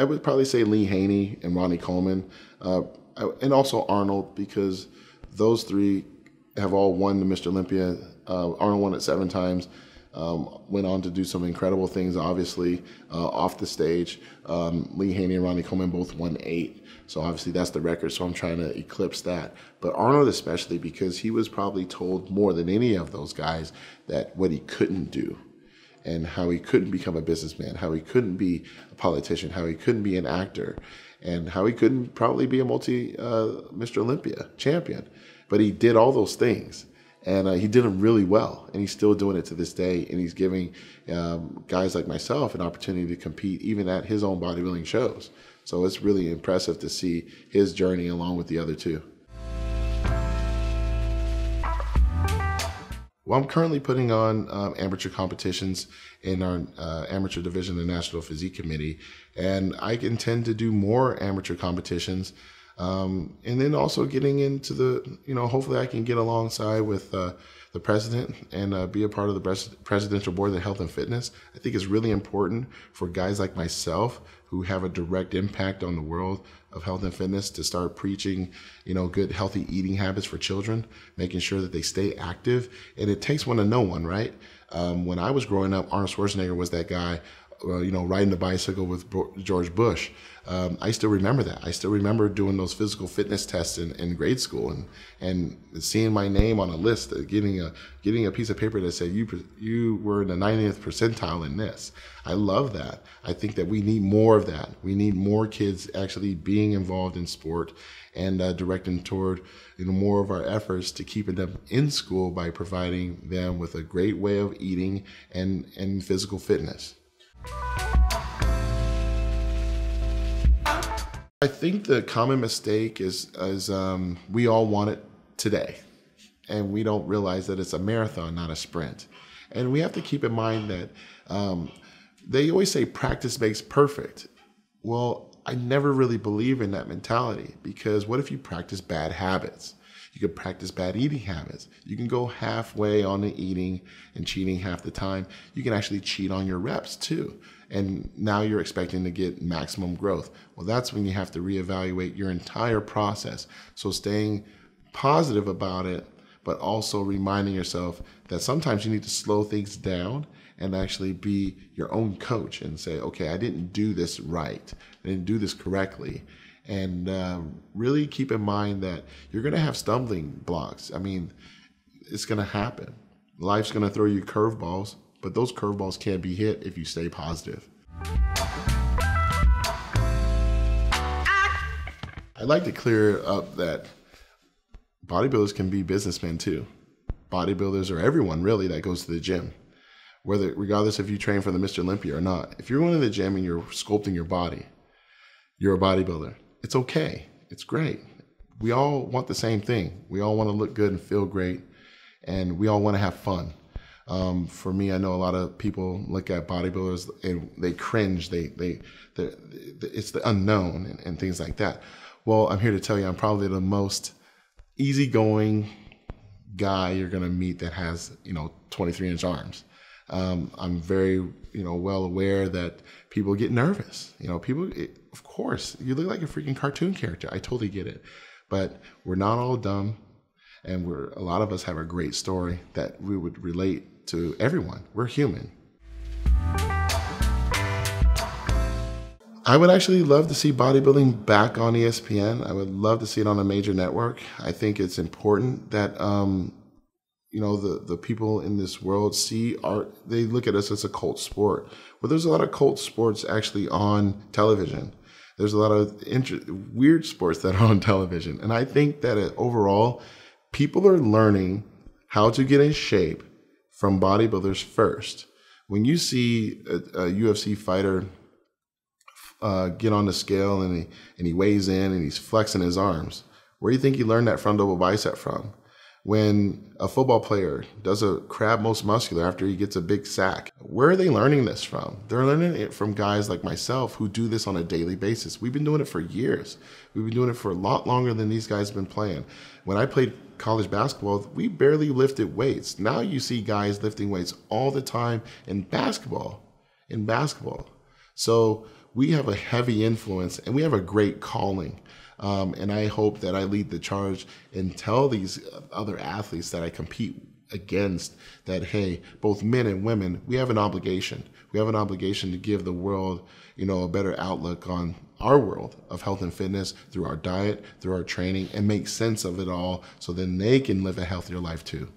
I would probably say Lee Haney and Ronnie Coleman, and also Arnold, because those three have all won the Mr. Olympia. Arnold won it 7 times. Went on to do some incredible things, obviously, off the stage. Lee Haney and Ronnie Coleman both won 8. So obviously that's the record, so I'm trying to eclipse that. But Arnold especially, because he was probably told more than any of those guys that what he couldn't do, and how he couldn't become a businessman, how he couldn't be a politician, how he couldn't be an actor, and how he couldn't probably be a Mr. Olympia champion. But he did all those things. And he did them really well, and he's still doing it to this day. And he's giving guys like myself an opportunity to compete even at his own bodybuilding shows. So it's really impressive to see his journey along with the other two. Well, I'm currently putting on amateur competitions in our amateur division of the National Physique Committee, and I intend to do more amateur competitions. And then also getting into the, hopefully I can get alongside with the president and be a part of the presidential board of health and fitness. I think it's really important for guys like myself who have a direct impact on the world of health and fitness to start preaching, good healthy eating habits for children, making sure that they stay active. And it takes one to know one, right? When I was growing up, Arnold Schwarzenegger was that guy, riding the bicycle with George Bush. I still remember that. I still remember doing those physical fitness tests in grade school and seeing my name on a list, getting a piece of paper that said you were in the 90th percentile in this. I love that. I think that we need more of that. We need more kids actually being involved in sport and directing toward more of our efforts to keeping them in school by providing them with a great way of eating and physical fitness. I think the common mistake is we all want it today, and we don't realize that it's a marathon, not a sprint. And we have to keep in mind that they always say practice makes perfect. Well, I never really believe in that mentality, because what if you practice bad habits? You could practice bad eating habits. You can go halfway on the eating and cheating half the time. You can actually cheat on your reps too. And now you're expecting to get maximum growth. Well, that's when you have to reevaluate your entire process. So staying positive about it, but also reminding yourself that sometimes you need to slow things down and actually be your own coach and say, okay, I didn't do this right. I didn't do this correctly. And really keep in mind that you're going to have stumbling blocks. I mean, it's going to happen. Life's going to throw you curveballs, but those curveballs can't be hit if you stay positive. I'd like to clear up that bodybuilders can be businessmen too. Bodybuilders, or everyone really that goes to the gym, regardless if you train for the Mr. Olympia or not. If you're going to the gym and you're sculpting your body, you're a bodybuilder. It's okay. It's great. We all want the same thing. We all want to look good and feel great, and we all want to have fun. For me, I know a lot of people look at bodybuilders and they cringe. It's the unknown and things like that. Well, I'm here to tell you, I'm probably the most easygoing guy you're going to meet that has 23-inch arms. I'm very well aware that people get nervous. Of course, you look like a freaking cartoon character. I totally get it. But we're not all dumb, and a lot of us have a great story that we would relate to everyone. We're human. I would actually love to see bodybuilding back on ESPN. I would love to see it on a major network. I think it's important that the people in this world see art. They look at us as a cult sport. Well, there's a lot of cult sports actually on television. There's a lot of weird sports that are on television. And I think that overall, people are learning how to get in shape from bodybuilders first. When you see a UFC fighter get on the scale and he weighs in and he's flexing his arms, where do you think he learned that front double bicep from? When a football player does a crab most muscular after he gets a big sack, where are they learning this from? They're learning it from guys like myself who do this on a daily basis. We've been doing it for years. We've been doing it for a lot longer than these guys have been playing. When I played college basketball, we barely lifted weights. Now you see guys lifting weights all the time in basketball. So we have a heavy influence and we have a great calling. And I hope that I lead the charge and tell these other athletes that I compete against that, hey, both men and women, we have an obligation. We have an obligation to give the world, a better outlook on our world of health and fitness through our diet, through our training, and make sense of it all so then they can live a healthier life too.